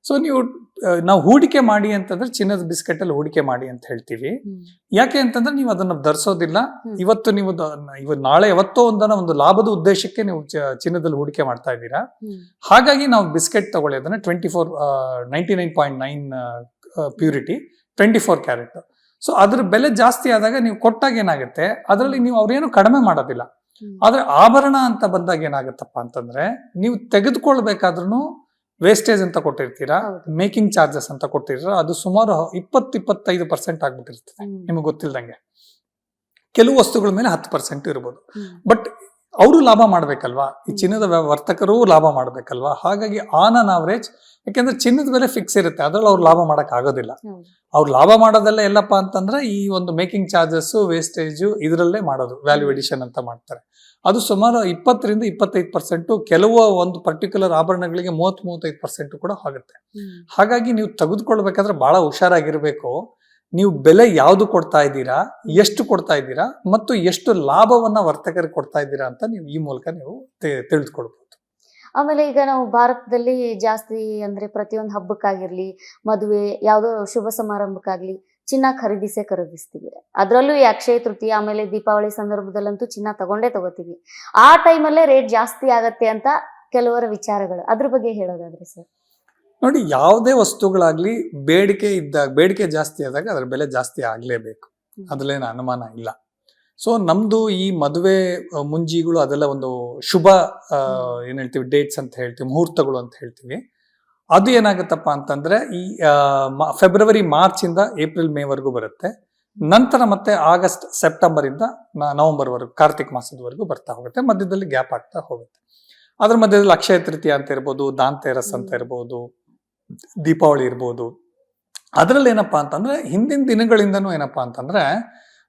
So ನೀವು ನಾವು ಹೂಡಿಕೆ ಮಾಡಿ ಅಂತಂದ್ರೆ ಚಿನ್ನದ ಬಿಸ್ಕೆಟ್ ಅಲ್ಲಿ ಹೂಡಿಕೆ ಮಾಡಿ ಅಂತ ಹೇಳ್ತೀವಿ. ಯಾಕೆ ಅಂತಂದ್ರೆ ನೀವು ಅದನ್ನ ಧರಿಸೋದಿಲ್ಲ. ಇವತ್ತು ನೀವು ನಾಳೆ ಯಾವತ್ತೋ ಒಂದು ಲಾಭದ ಉದ್ದೇಶಕ್ಕೆ ನೀವು ಚಿನ್ನದಲ್ಲಿ ಹೂಡಿಕೆ ಮಾಡ್ತಾ ಇದ್ದೀರಾ. ಹಾಗಾಗಿ ನಾವು ಬಿಸ್ಕೆಟ್ ತಗೊಳ್ಳಿ, ಅದನ್ನ 99.9 ಪ್ಯೂರಿಟಿ 24 ಕ್ಯಾರೆಟ್. ಸೊ ಅದ್ರ ಬೆಲೆ ಜಾಸ್ತಿ ಆದಾಗ ನೀವು ಕೊಟ್ಟಾಗ ಏನಾಗುತ್ತೆ, ಅದರಲ್ಲಿ ನೀವು ಅವ್ರೇನು ಕಡಿಮೆ ಮಾಡೋದಿಲ್ಲ. ಆದ್ರೆ ಆಭರಣ ಅಂತ ಬಂದಾಗ ಏನಾಗತ್ತಪ್ಪ ಅಂತಂದ್ರೆ ನೀವು ತೆಗೆದುಕೊಳ್ಬೇಕಾದ್ರೂ ವೇಸ್ಟೇಜ್ ಅಂತ ಕೊಟ್ಟಿರ್ತೀರಾ, ಮೇಕಿಂಗ್ ಚಾರ್ಜಸ್ ಅಂತ ಕೊಟ್ಟಿರ್ತೀರಾ, ಅದು ಸುಮಾರು 20-25% ಆಗ್ಬಿಟ್ಟಿರ್ತದೆ ನಿಮಗೆ ಗೊತ್ತಿಲ್ದಂಗೆ. ಕೆಲವು ವಸ್ತುಗಳ ಮೇಲೆ 10% ಇರ್ಬೋದು. ಬಟ್ ಅವರು ಲಾಭ ಮಾಡ್ಬೇಕಲ್ವಾ, ಈ ಚಿನ್ನದ ವರ್ತಕರು ಲಾಭ ಮಾಡ್ಬೇಕಲ್ವಾ. ಹಾಗಾಗಿ ಆನ್ ಅನ್ ಅವರೇಜ್, ಯಾಕೆಂದ್ರೆ ಚಿನ್ನದ ಬೆಲೆ ಫಿಕ್ಸ್ ಇರುತ್ತೆ, ಅದ್ರಲ್ಲಿ ಅವ್ರು ಲಾಭ ಮಾಡಕ್ ಆಗೋದಿಲ್ಲ. ಅವ್ರು ಲಾಭ ಮಾಡೋದೆಲ್ಲ ಎಲ್ಲಪ್ಪ ಅಂತಂದ್ರೆ ಈ ಒಂದು ಮೇಕಿಂಗ್ ಚಾರ್ಜಸ್, ವೇಸ್ಟೇಜ್ ಇದರಲ್ಲೇ ಮಾಡೋದು, ವ್ಯಾಲ್ಯೂ ಎಡಿಷನ್ ಅಂತ ಮಾಡ್ತಾರೆ. ಅದು ಸುಮಾರು 20-25%, ಕೆಲವು ಒಂದು ಪರ್ಟಿಕ್ಯುಲರ್ ಆಭರಣಗಳಿಗೆ 30-35% ಕೂಡ ಆಗುತ್ತೆ. ಹಾಗಾಗಿ ನೀವು ತೆಗೆದುಕೊಳ್ಬೇಕಾದ್ರೆ ಬಹಳ ಹುಷಾರಾಗಿರ್ಬೇಕು. ನೀವು ಬೆಲೆ ಯಾವ್ದು ಕೊಡ್ತಾ ಇದ್ದೀರಾ, ಎಷ್ಟು ಕೊಡ್ತಾ ಇದ್ದೀರಾ, ಮತ್ತು ಎಷ್ಟು ಲಾಭವನ್ನ ವರ್ತಕರಿಗೆ ಕೊಡ್ತಾ ಇದ್ದೀರಾ ಅಂತ ನೀವು ಈ ಮೂಲಕ ನೀವು ತಿಳಿದುಕೊಳ್ಬಹುದು. ಆಮೇಲೆ ಈಗ ನಾವು ಭಾರತದಲ್ಲಿ ಜಾಸ್ತಿ ಅಂದ್ರೆ ಪ್ರತಿಯೊಂದು ಹಬ್ಬಕ್ಕಾಗಿರ್ಲಿ, ಮದುವೆ, ಯಾವುದೋ ಶುಭ ಸಮಾರಂಭಕ್ಕಾಗ್ಲಿ ಚಿನ್ನ ಖರೀದಿಸ್ತೀವಿ. ಅದರಲ್ಲೂ ಈ ಅಕ್ಷಯ ತೃತೀಯ ಆಮೇಲೆ ದೀಪಾವಳಿ ಸಂದರ್ಭದಲ್ಲಂತೂ ಚಿನ್ನ ತಗೋತೀವಿ. ಆ ಟೈಮಲ್ಲೇ ರೇಟ್ ಜಾಸ್ತಿ ಆಗತ್ತೆ ಅಂತ ಕೆಲವರ ವಿಚಾರಗಳು, ಅದ್ರ ಬಗ್ಗೆ ಹೇಳೋದಾದ್ರೆ ಸರ್? ನೋಡಿ, ಯಾವುದೇ ವಸ್ತುಗಳಾಗ್ಲಿ ಬೇಡಿಕೆ ಜಾಸ್ತಿ ಆದಾಗ ಅದರ ಬೆಲೆ ಜಾಸ್ತಿ ಆಗ್ಲೇಬೇಕು, ಅದ್ರಲ್ಲೇನು ಅನುಮಾನ ಇಲ್ಲ. ಸೊ ನಮ್ದು ಈ ಮದುವೆ ಮುಂಜಿಗಳು ಅದೆಲ್ಲ ಒಂದು ಶುಭ ಏನ್ ಹೇಳ್ತೀವಿ, ಡೇಟ್ಸ್ ಅಂತ ಹೇಳ್ತೀವಿ, ಮುಹೂರ್ತಗಳು ಅಂತ ಹೇಳ್ತೀವಿ. ಅದು ಏನಾಗುತ್ತಪ್ಪ ಅಂತಂದ್ರೆ ಈ ಫೆಬ್ರವರಿ ಮಾರ್ಚ್ ಇಂದ ಏಪ್ರಿಲ್ ಮೇ ವರೆಗೂ ಬರುತ್ತೆ. ನಂತರ ಮತ್ತೆ ಆಗಸ್ಟ್ ಸೆಪ್ಟೆಂಬರ್ ಇಂದ ನವೆಂಬರ್ ವರೆಗೂ, ಕಾರ್ತಿಕ್ ಮಾಸದವರೆಗೂ ಬರ್ತಾ ಹೋಗುತ್ತೆ. ಮಧ್ಯದಲ್ಲಿ ಗ್ಯಾಪ್ ಆಗ್ತಾ ಹೋಗುತ್ತೆ. ಅದ್ರ ಮಧ್ಯದಲ್ಲಿ ಅಕ್ಷಯ ತೃತೀಯ ಅಂತ ಇರ್ಬೋದು, ದಾಂತೇರಸ್ ಅಂತ ಇರ್ಬೋದು, ದೀಪಾವಳಿ ಇರ್ಬೋದು. ಅದ್ರಲ್ಲಿ ಏನಪ್ಪಾ ಅಂತಂದ್ರೆ ಹಿಂದಿನ ದಿನಗಳಿಂದನೂ ಏನಪ್ಪಾ ಅಂತಂದ್ರೆ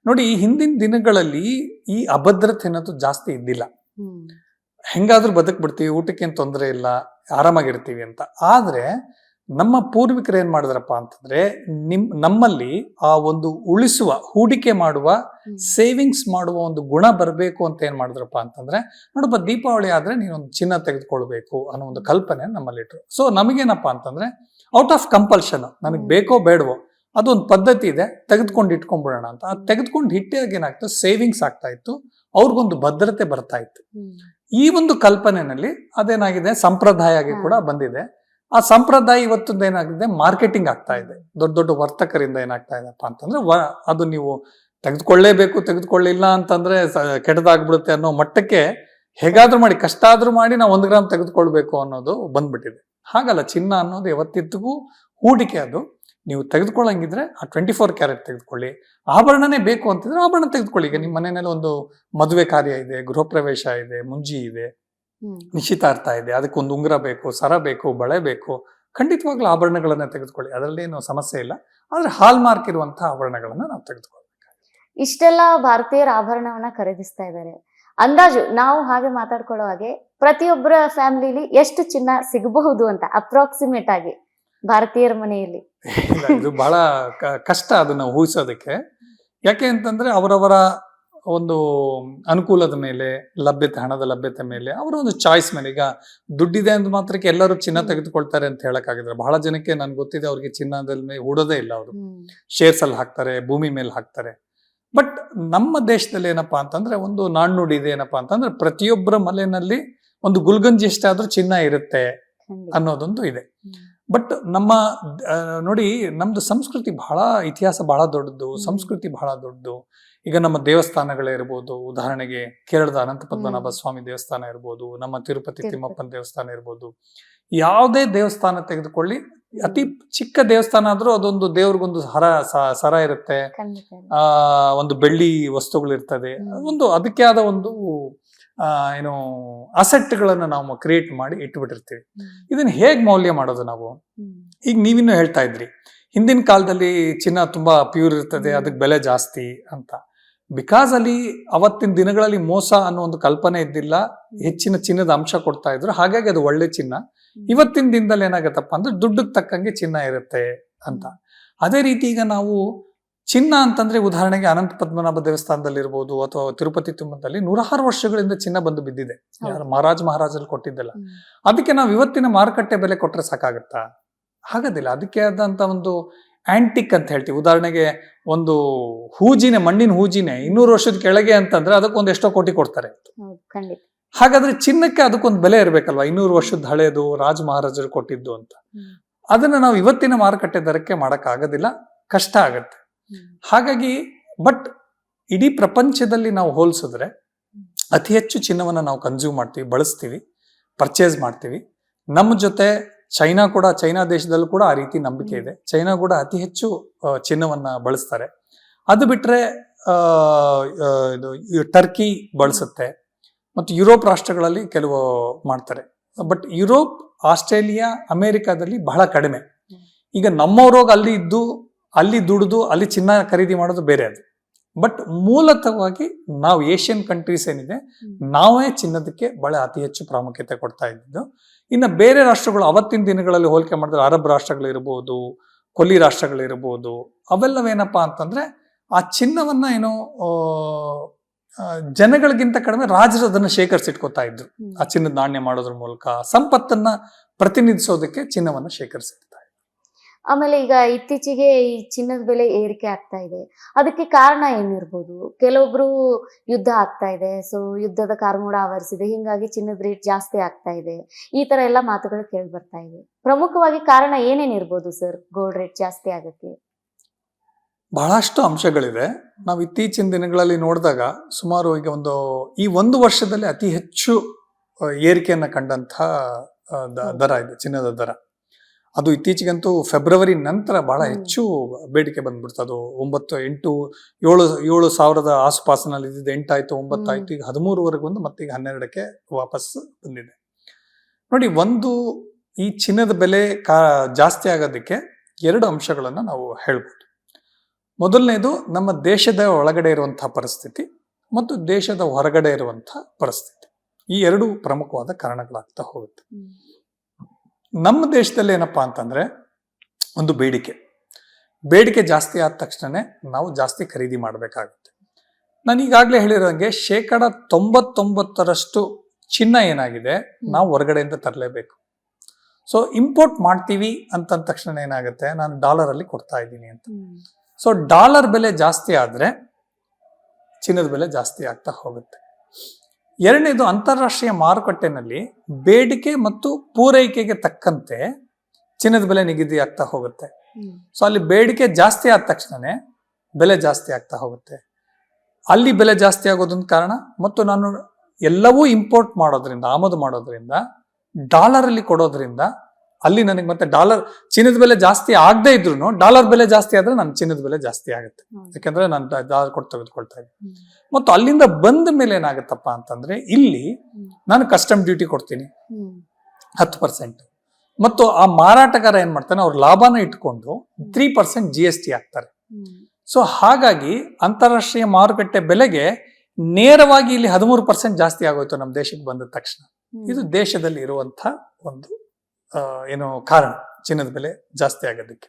ನೋಡಿ, ಈ ಹಿಂದಿನ ದಿನಗಳಲ್ಲಿ ಈ ಅಭದ್ರತೆ ಅನ್ನೋದು ಜಾಸ್ತಿ ಇದ್ದಿಲ್ಲ. ಹೆಂಗಾದ್ರೂ ಬದುಕ್ಬಿಡ್ತೀವಿ, ಊಟಕ್ಕೇನು ತೊಂದರೆ ಇಲ್ಲ, ಆರಾಮಾಗಿರ್ತೀವಿ ಅಂತ. ಆದ್ರೆ ನಮ್ಮ ಪೂರ್ವಿಕರು ಏನ್ ಮಾಡಿದ್ರಪ್ಪ ಅಂತಂದ್ರೆ ನಮ್ಮಲ್ಲಿ ಆ ಒಂದು ಉಳಿಸುವ, ಹೂಡಿಕೆ ಮಾಡುವ, ಸೇವಿಂಗ್ಸ್ ಮಾಡುವ ಒಂದು ಗುಣ ಬರಬೇಕು ಅಂತ ಏನ್ ಮಾಡಿದ್ರಪ್ಪ ಅಂತಂದ್ರೆ, ನೋಡಪ್ಪ ದೀಪಾವಳಿ ಆದ್ರೆ ನೀನೊಂದು ಚಿನ್ನ ತೆಗೆದುಕೊಳ್ಬೇಕು ಅನ್ನೋ ಒಂದು ಕಲ್ಪನೆ ನಮ್ಮಲ್ಲಿ ಇಟ್ರು. ಸೊ ನಮಗೇನಪ್ಪಾ ಅಂತಂದ್ರೆ ಔಟ್ ಆಫ್ ಕಂಪಲ್ಷನ್, ನನಗೆ ಬೇಕೋ ಬೇಡವೋ ಅದೊಂದು ಪದ್ಧತಿ ಇದೆ, ತೆಗೆದುಕೊಂಡು ಇಟ್ಕೊಂಡ್ಬಿಡೋಣ ಅಂತ. ಅದು ತೆಗೆದುಕೊಂಡು ಇಟ್ಟಾಗ ಏನಾಗ್ತದೆ, ಸೇವಿಂಗ್ಸ್ ಆಗ್ತಾ ಇತ್ತು, ಅವ್ರಿಗೊಂದು ಭದ್ರತೆ ಬರ್ತಾ ಇತ್ತು. ಈ ಒಂದು ಕಲ್ಪನೆಯಲ್ಲಿ ಅದೇನಾಗಿದೆ, ಸಂಪ್ರದಾಯ ಆಗಿ ಕೂಡ ಬಂದಿದೆ. ಆ ಸಂಪ್ರದಾಯ ಇವತ್ತೊಂದು ಏನಾಗಿದೆ, ಮಾರ್ಕೆಟಿಂಗ್ ಆಗ್ತಾ ಇದೆ. ದೊಡ್ಡ ದೊಡ್ಡ ವರ್ತಕರಿಂದ ಏನಾಗ್ತಾ ಇದೆಪ್ಪ ಅಂತಂದ್ರೆ ಅದು ನೀವು ತೆಗೆದುಕೊಳ್ಳಿಲ್ಲ ಅಂತಂದ್ರೆ ಕೆಟ್ಟದಾಗ್ಬಿಡುತ್ತೆ ಅನ್ನೋ ಮಟ್ಟಕ್ಕೆ ಹೇಗಾದ್ರೂ ಮಾಡಿ, ಕಷ್ಟ ಆದ್ರೂ ಮಾಡಿ ನಾವು 1 ಗ್ರಾಮ್ ತೆಗೆದುಕೊಳ್ಬೇಕು ಅನ್ನೋದು ಬಂದ್ಬಿಟ್ಟಿದೆ. ಹಾಗಲ್ಲ, ಚಿನ್ನ ಅನ್ನೋದು ಯಾವತ್ತಿಗೂ ಹೂಡಿಕೆ. ಅದು ನೀವು ತೆಗೆದುಕೊಳ್ಳಂಗಿದ್ರೆ ಆ 24 ಕ್ಯಾರೆಟ್ ತೆಗೆದುಕೊಳ್ಳಿ. ಆಭರಣನೇ ಬೇಕು ಅಂತಿದ್ರೆ ಆಭರಣ ತೆಗೆದುಕೊಳ್ಳಿ. ಈಗ ನಿಮ್ಮ ಮನೆಯಲ್ಲಿ ಒಂದು ಮದುವೆ ಕಾರ್ಯ ಇದೆ, ಗೃಹ ಪ್ರವೇಶ ಇದೆ, ಮುಂಜಿ ಇದೆ, ನಿಶ್ಚಿತಾರ್ಥ ಇದೆ, ಅದಕ್ಕೊಂದು ಉಂಗುರ ಬೇಕು, ಸರ ಬೇಕು, ಬಳೆ ಬೇಕು, ಖಂಡಿತವಾಗ್ಲೂ ಆಭರಣಗಳನ್ನ ತೆಗೆದುಕೊಳ್ಳಿ, ಅದರಲ್ಲಿ ಏನು ಸಮಸ್ಯೆ ಇಲ್ಲ. ಆದ್ರೆ ಹಾಲ್ ಮಾರ್ಕ್ ಇರುವಂತಹ ಆಭರಣಗಳನ್ನ ನಾವು ತೆಗೆದುಕೊಳ್ಬೇಕು. ಇಷ್ಟೆಲ್ಲ ಭಾರತೀಯರ ಆಭರಣವನ್ನ ಖರೀದಿಸ್ತಾ ಇದ್ದಾರೆ. ಅಂದಾಜು ನಾವು ಹಾಗೆ ಮಾತಾಡ್ಕೊಳ್ಳೋ ಹಾಗೆ ಪ್ರತಿಯೊಬ್ಬರ ಫ್ಯಾಮಿಲಿಲಿ ಎಷ್ಟು ಚಿನ್ನ ಸಿಗಬಹುದು ಅಂತ ಅಪ್ರಾಕ್ಸಿಮೇಟ್ ಆಗಿ ಭಾರತೀಯರ ಮನೆಯಲ್ಲಿ? ಇದು ಬಹಳ ಕಷ್ಟ ಅದನ್ನ ಊಹಿಸೋದಕ್ಕೆ. ಯಾಕೆ ಅಂತಂದ್ರೆ ಅವರವರ ಒಂದು ಅನುಕೂಲದ ಮೇಲೆ, ಹಣದ ಲಭ್ಯತೆ ಮೇಲೆ, ಅವರ ಒಂದು ಚಾಯ್ಸ್ ಮೇಲೆ. ಈಗ ದುಡ್ಡಿದೆ ಅಂತ ಮಾತ್ರಕ್ಕೆ ಎಲ್ಲರೂ ಚಿನ್ನ ತೆಗೆದುಕೊಳ್ತಾರೆ ಅಂತ ಹೇಳಕ್ಕಾಗಿದ್ರೆ, ಬಹಳ ಜನಕ್ಕೆ ನನ್ಗೆ ಗೊತ್ತಿದೆ, ಅವ್ರಿಗೆ ಚಿನ್ನದಲ್ಲಿ ಹೂಡೋದೇ ಇಲ್ಲ. ಅವರು ಶೇರ್ಸ್ ಅಲ್ಲಿ ಹಾಕ್ತಾರೆ, ಭೂಮಿ ಮೇಲೆ ಹಾಕ್ತಾರೆ. ಬಟ್ ನಮ್ಮ ದೇಶದಲ್ಲಿ ಏನಪ್ಪಾ ಅಂತಂದ್ರೆ ಒಂದು ನಾಣ್ಣುಡಿ ಇದೆ, ಏನಪ್ಪಾ ಅಂತಂದ್ರೆ ಪ್ರತಿಯೊಬ್ಬರ ಮನೆಯಲ್ಲಿ ಒಂದು ಗುಲ್ಗಂಜಿ ಎಷ್ಟಾದ್ರೂ ಚಿನ್ನ ಇರುತ್ತೆ ಅನ್ನೋದೊಂದು ಇದೆ. ಬಟ್ ನೋಡಿ, ನಮ್ದು ಸಂಸ್ಕೃತಿ ಬಹಳ, ಇತಿಹಾಸ ಬಹಳ ದೊಡ್ಡದು, ಸಂಸ್ಕೃತಿ ಬಹಳ ದೊಡ್ಡದು. ಈಗ ನಮ್ಮ ದೇವಸ್ಥಾನಗಳೇ ಇರ್ಬೋದು, ಉದಾಹರಣೆಗೆ ಕೇರಳದ ಅನಂತ ಪದ್ಮನಾಭ ಸ್ವಾಮಿ ದೇವಸ್ಥಾನ ಇರ್ಬೋದು, ನಮ್ಮ ತಿರುಪತಿ ತಿಮ್ಮಪ್ಪನ ದೇವಸ್ಥಾನ ಇರ್ಬೋದು. ಯಾವುದೇ ದೇವಸ್ಥಾನ ತೆಗೆದುಕೊಳ್ಳಿ, ಅತಿ ಚಿಕ್ಕ ದೇವಸ್ಥಾನ ಆದ್ರೂ ಅದೊಂದು ದೇವ್ರಿಗೊಂದು ಸರ ಇರುತ್ತೆ, ಒಂದು ಬೆಳ್ಳಿ ವಸ್ತುಗಳಿರ್ತದೆ, ಒಂದು ಅದಕ್ಕೆ ಆದ ಒಂದು ಏನು ಅಸೆಟ್ಗಳನ್ನ ನಾವು ಕ್ರಿಯೇಟ್ ಮಾಡಿ ಇಟ್ಬಿಟ್ಟಿರ್ತೀವಿ. ಇದನ್ನ ಹೇಗ್ ಮೌಲ್ಯ ಮಾಡೋದು ನಾವು? ಈಗ ನೀವಿನ್ನೂ ಹೇಳ್ತಾ ಇದ್ರಿ, ಹಿಂದಿನ ಕಾಲದಲ್ಲಿ ಚಿನ್ನ ತುಂಬಾ ಪ್ಯೂರ್ ಇರ್ತದೆ, ಅದಕ್ಕೆ ಬೆಲೆ ಜಾಸ್ತಿ ಅಂತ. ಬಿಕಾಸ್ ಅಲ್ಲಿ ಅವತ್ತಿನ ದಿನಗಳಲ್ಲಿ ಮೋಸ ಅನ್ನೋ ಒಂದು ಕಲ್ಪನೆ ಇದ್ದಿಲ್ಲ, ಹೆಚ್ಚಿನ ಚಿನ್ನದ ಅಂಶ ಕೊಡ್ತಾ ಇದ್ರು, ಹಾಗಾಗಿ ಅದು ಒಳ್ಳೆ ಚಿನ್ನ. ಇವತ್ತಿನ ದಿನದಲ್ಲಿ ಏನಾಗತ್ತಪ್ಪ ಅಂದ್ರೆ ದುಡ್ಡಿಗೆ ತಕ್ಕಂಗೆ ಚಿನ್ನ ಇರುತ್ತೆ ಅಂತ. ಅದೇ ರೀತಿ ಈಗ ನಾವು ಚಿನ್ನ ಅಂತಂದ್ರೆ ಉದಾಹರಣೆಗೆ ಅನಂತ ಪದ್ಮನಾಭ ದೇವಸ್ಥಾನದಲ್ಲಿ ಇರ್ಬೋದು, ಅಥವಾ ತಿರುಪತಿ ತಿಮ್ಮದಲ್ಲಿ 106 ವರ್ಷಗಳಿಂದ ಚಿನ್ನ ಬಂದು ಬಿದ್ದಿದೆ. ಮಹಾರಾಜರಲ್ಲಿ ಕೊಟ್ಟಿದ್ದಲ್ಲ. ಅದಕ್ಕೆ ನಾವು ಇವತ್ತಿನ ಮಾರುಕಟ್ಟೆ ಬೆಲೆ ಕೊಟ್ರೆ ಸಾಕಾಗತ್ತಾ? ಆಗೋದಿಲ್ಲ. ಅದಕ್ಕೆ ಆದಂತ ಒಂದು ಆಂಟಿಕ್ ಅಂತ ಹೇಳ್ತೀವಿ. ಉದಾಹರಣೆಗೆ ಒಂದು ಹೂಜಿನೆ, ಮಣ್ಣಿನ ಹೂಜಿನೆ 200 ವರ್ಷದ ಕೆಳಗೆ ಅಂತಂದ್ರೆ ಅದಕ್ಕೊಂದು ಎಷ್ಟೋ ಕೋಟಿ ಕೊಡ್ತಾರೆ. ಹೌದು, ಖಂಡಿತ. ಹಾಗಾದ್ರೆ ಚಿನ್ನಕ್ಕೆ ಅದಕ್ಕೊಂದು ಬೆಲೆ ಇರ್ಬೇಕಲ್ವಾ? 200 ವರ್ಷದ ಹಳೇದು, ರಾಜ ಮಹಾರಾಜರು ಕೊಟ್ಟಿದ್ದು ಅಂತ. ಅದನ್ನ ನಾವು ಇವತ್ತಿನ ಮಾರುಕಟ್ಟೆ ದರಕ್ಕೆ ಮಾಡಕ್ ಆಗೋದಿಲ್ಲ, ಕಷ್ಟ ಆಗತ್ತೆ. ಹಾಗಾಗಿ ಬಟ್ ಇಡೀ ಪ್ರಪಂಚದಲ್ಲಿ ನಾವು ಹೋಲಿಸಿದ್ರೆ ಅತಿ ಹೆಚ್ಚು ಚಿನ್ನವನ್ನ ನಾವು ಕನ್ಸ್ಯೂಮ್ ಮಾಡ್ತೀವಿ, ಬಳಸ್ತೀವಿ, ಪರ್ಚೇಸ್ ಮಾಡ್ತೀವಿ. ನಮ್ಮ ಜೊತೆ ಚೈನಾ ದೇಶದಲ್ಲೂ ಕೂಡ ಆ ರೀತಿ ನಂಬಿಕೆ ಇದೆ. ಚೈನಾ ಕೂಡ ಅತಿ ಹೆಚ್ಚು ಚಿನ್ನವನ್ನ ಬಳಸ್ತಾರೆ. ಅದು ಬಿಟ್ರೆ ಟರ್ಕಿ ಬಳಸುತ್ತೆ, ಮತ್ತು ಯುರೋಪ್ ರಾಷ್ಟ್ರಗಳಲ್ಲಿ ಕೆಲವು ಮಾಡ್ತಾರೆ. ಬಟ್ ಯುರೋಪ್, ಆಸ್ಟ್ರೇಲಿಯಾ, ಅಮೆರಿಕಾದಲ್ಲಿ ಬಹಳ ಕಡಿಮೆ. ಈಗ ನಮ್ಮವ್ರೋಗ ಅಲ್ಲಿ ದುಡಿದು ಅಲ್ಲಿ ಚಿನ್ನ ಖರೀದಿ ಮಾಡೋದು ಬೇರೆ ಅದು. ಬಟ್ ಮೂಲತಃವಾಗಿ ನಾವು ಏಷ್ಯನ್ ಕಂಟ್ರೀಸ್ ಏನಿದೆ, ನಾವೇ ಚಿನ್ನದಕ್ಕೆ ಬಹಳ ಅತಿ ಹೆಚ್ಚು ಪ್ರಾಮುಖ್ಯತೆ ಕೊಡ್ತಾ ಇದ್ದು. ಇನ್ನು ಬೇರೆ ರಾಷ್ಟ್ರಗಳು ಅವತ್ತಿನ ದಿನಗಳಲ್ಲಿ ಹೋಲಿಕೆ ಮಾಡಿದ್ರೆ ಅರಬ್ ರಾಷ್ಟ್ರಗಳಿರ್ಬೋದು, ಕೊಲ್ಲಿ ರಾಷ್ಟ್ರಗಳಿರ್ಬೋದು, ಅವೆಲ್ಲವೇನಪ್ಪಾ ಅಂತಂದ್ರೆ ಆ ಚಿನ್ನವನ್ನ ಏನೋ ಜನಗಳಿಗಿಂತ ಕಡಿಮೆ ರಾಜರು ಅದನ್ನ ಶೇಖರಿಸಿಟ್ಕೋತಾ ಇದ್ರು. ಆ ಚಿನ್ನದ ನಾಣ್ಯ ಮಾಡೋದ್ರ ಮೂಲಕ ಸಂಪತ್ತನ್ನ ಪ್ರತಿನಿಧಿಸೋದಕ್ಕೆ ಚಿನ್ನವನ್ನ ಶೇಖರಿಸಿರ್ತಾರೆ. ಆಮೇಲೆ ಈಗ ಇತ್ತೀಚೆಗೆ ಈ ಚಿನ್ನದ ಬೆಲೆ ಏರಿಕೆ ಆಗ್ತಾ ಇದೆ. ಅದಕ್ಕೆ ಕಾರಣ ಏನಿರ್ಬೋದು? ಕೆಲವೊಬ್ರು ಯುದ್ಧ ಆಗ್ತಾ ಇದೆ, ಸೊ ಯುದ್ಧದ ಕಾರ್ಮೋಡ ಆವರಿಸಿದೆ, ಹಿಂಗಾಗಿ ಚಿನ್ನದ ರೇಟ್ ಜಾಸ್ತಿ ಆಗ್ತಾ ಇದೆ, ಈ ತರ ಎಲ್ಲ ಮಾತುಗಳು ಕೇಳಿ ಬರ್ತಾ ಇದೆ. ಪ್ರಮುಖವಾಗಿ ಕಾರಣ ಏನೇನಿರ್ಬೋದು ಸರ್ ಗೋಲ್ಡ್ ರೇಟ್ ಜಾಸ್ತಿ ಆಗಕ್ಕೆ? ಬಹಳಷ್ಟು ಅಂಶಗಳಿದೆ. ನಾವು ಇತ್ತೀಚಿನ ದಿನಗಳಲ್ಲಿ ನೋಡಿದಾಗ ಸುಮಾರು ಈಗ ಈ ಒಂದು ವರ್ಷದಲ್ಲಿ ಅತಿ ಹೆಚ್ಚು ಏರಿಕೆಯನ್ನ ಕಂಡಂತ ದರ ಇದೆ, ಚಿನ್ನದ ದರ. ಅದು ಇತ್ತೀಚೆಗಂತೂ ಫೆಬ್ರವರಿ ನಂತರ ಬಹಳ ಹೆಚ್ಚು ಬೇಡಿಕೆ ಬಂದ್ಬಿಡ್ತು. ಅದು 7 ಸಾವಿರದ ಆಸುಪಾಸಿನಲ್ಲಿ ಇದ್ದಿದ್ದು 8 ಆಯ್ತು, 9 ಆಯ್ತು, ಈಗ 13ವರೆಗೆ ಬಂದು ಮತ್ತೆ ಈಗ 12ಕ್ಕೆ ವಾಪಸ್ ಬಂದಿದೆ. ನೋಡಿ, ಈ ಚಿನ್ನದ ಬೆಲೆ ಜಾಸ್ತಿ ಆಗೋದಕ್ಕೆ 2 ಅಂಶಗಳನ್ನ ನಾವು ಹೇಳ್ಬೋದು. ಮೊದಲನೇದು ನಮ್ಮ ದೇಶದ ಒಳಗಡೆ ಇರುವಂತಹ ಪರಿಸ್ಥಿತಿ ಮತ್ತು ದೇಶದ ಹೊರಗಡೆ ಇರುವಂತಹ ಪರಿಸ್ಥಿತಿ. ಈ 2 ಪ್ರಮುಖವಾದ ಕಾರಣಗಳಾಗ್ತಾ ಹೋಗುತ್ತೆ. ನಮ್ಮ ದೇಶದಲ್ಲಿ ಏನಪ್ಪಾ ಅಂತಂದ್ರೆ ಒಂದು ಬೇಡಿಕೆ ಜಾಸ್ತಿ ಆದ ತಕ್ಷಣನೇ ನಾವು ಜಾಸ್ತಿ ಖರೀದಿ ಮಾಡಬೇಕಾಗುತ್ತೆ. ನಾನು ಈಗಾಗಲೇ ಹೇಳಿರೋಂಗೆ 99% ಚಿನ್ನ ಏನಾಗಿದೆ ನಾವು ಹೊರಗಡೆಯಿಂದ ತರಲೇಬೇಕು. ಸೊ ಇಂಪೋರ್ಟ್ ಮಾಡ್ತೀವಿ ಅಂತ ತಕ್ಷಣ ಏನಾಗುತ್ತೆ, ನಾನು ಡಾಲರ್ ಅಲ್ಲಿ ಕೊಡ್ತಾ ಇದ್ದೀನಿ ಅಂತ. ಸೊ ಡಾಲರ್ ಬೆಲೆ ಜಾಸ್ತಿ ಆದ್ರೆ ಚಿನ್ನದ ಬೆಲೆ ಜಾಸ್ತಿ ಆಗ್ತಾ ಹೋಗುತ್ತೆ. 2ನೇದು, ಅಂತಾರಾಷ್ಟ್ರೀಯ ಮಾರುಕಟ್ಟೆನಲ್ಲಿ ಬೇಡಿಕೆ ಮತ್ತು ಪೂರೈಕೆಗೆ ತಕ್ಕಂತೆ ಚಿನ್ನದ ಬೆಲೆ ನಿಗದಿ ಆಗ್ತಾ ಹೋಗುತ್ತೆ. ಸೊ ಅಲ್ಲಿ ಬೇಡಿಕೆ ಜಾಸ್ತಿ ಆದ ತಕ್ಷಣನೇ ಬೆಲೆ ಜಾಸ್ತಿ ಆಗ್ತಾ ಹೋಗುತ್ತೆ. ಅಲ್ಲಿ ಬೆಲೆ ಜಾಸ್ತಿ ಆಗೋದೊಂದು ಕಾರಣ, ಮತ್ತು ನಾನು ಎಲ್ಲವೂ ಇಂಪೋರ್ಟ್ ಮಾಡೋದ್ರಿಂದ, ಆಮದು ಮಾಡೋದ್ರಿಂದ, ಡಾಲರ್ ಅಲ್ಲಿ ಕೊಡೋದ್ರಿಂದ ಅಲ್ಲಿ ನನಗೆ ಮತ್ತೆ ಚಿನ್ನದ ಬೆಲೆ ಜಾಸ್ತಿ ಆಗದೆ ಇದ್ರು ಡಾಲರ್ ಬೆಲೆ ಜಾಸ್ತಿ ಆದ್ರೆ ನನ್ನ ಚಿನ್ನದ ಬೆಲೆ ಜಾಸ್ತಿ ಆಗುತ್ತೆ. ಯಾಕಂದ್ರೆ ನಾನು ಡಾಲರ್ ಕೊಟ್ಟು ತೆಗೆದುಕೊಳ್ತಾ ಇದ್ದೀನಿ. ಮತ್ತು ಅಲ್ಲಿಂದ ಬಂದ ಮೇಲೆ ಏನಾಗುತ್ತಪ್ಪ ಅಂತಂದ್ರೆ ಇಲ್ಲಿ ನಾನು ಕಸ್ಟಮ್ ಡ್ಯೂಟಿ ಕೊಡ್ತೀನಿ 10%, ಮತ್ತು ಆ ಮಾರಾಟಗಾರ ಏನ್ ಮಾಡ್ತಾನೆ, ಅವ್ರ ಲಾಭನ ಇಟ್ಕೊಂಡು 3% GST ಹಾಕ್ತಾರೆ. ಸೊ ಹಾಗಾಗಿ ಅಂತಾರಾಷ್ಟ್ರೀಯ ಮಾರುಕಟ್ಟೆ ಬೆಲೆಗೆ ನೇರವಾಗಿ ಇಲ್ಲಿ 13% ಜಾಸ್ತಿ ಆಗೋಯ್ತು ನಮ್ಮ ದೇಶಕ್ಕೆ ಬಂದ ತಕ್ಷಣ. ಇದು ದೇಶದಲ್ಲಿ ಇರುವಂತಹ ಒಂದು ಕಾರಣ ಚಿನ್ನದ ಬೆಲೆ ಜಾಸ್ತಿ ಆಗೋದಕ್ಕೆ.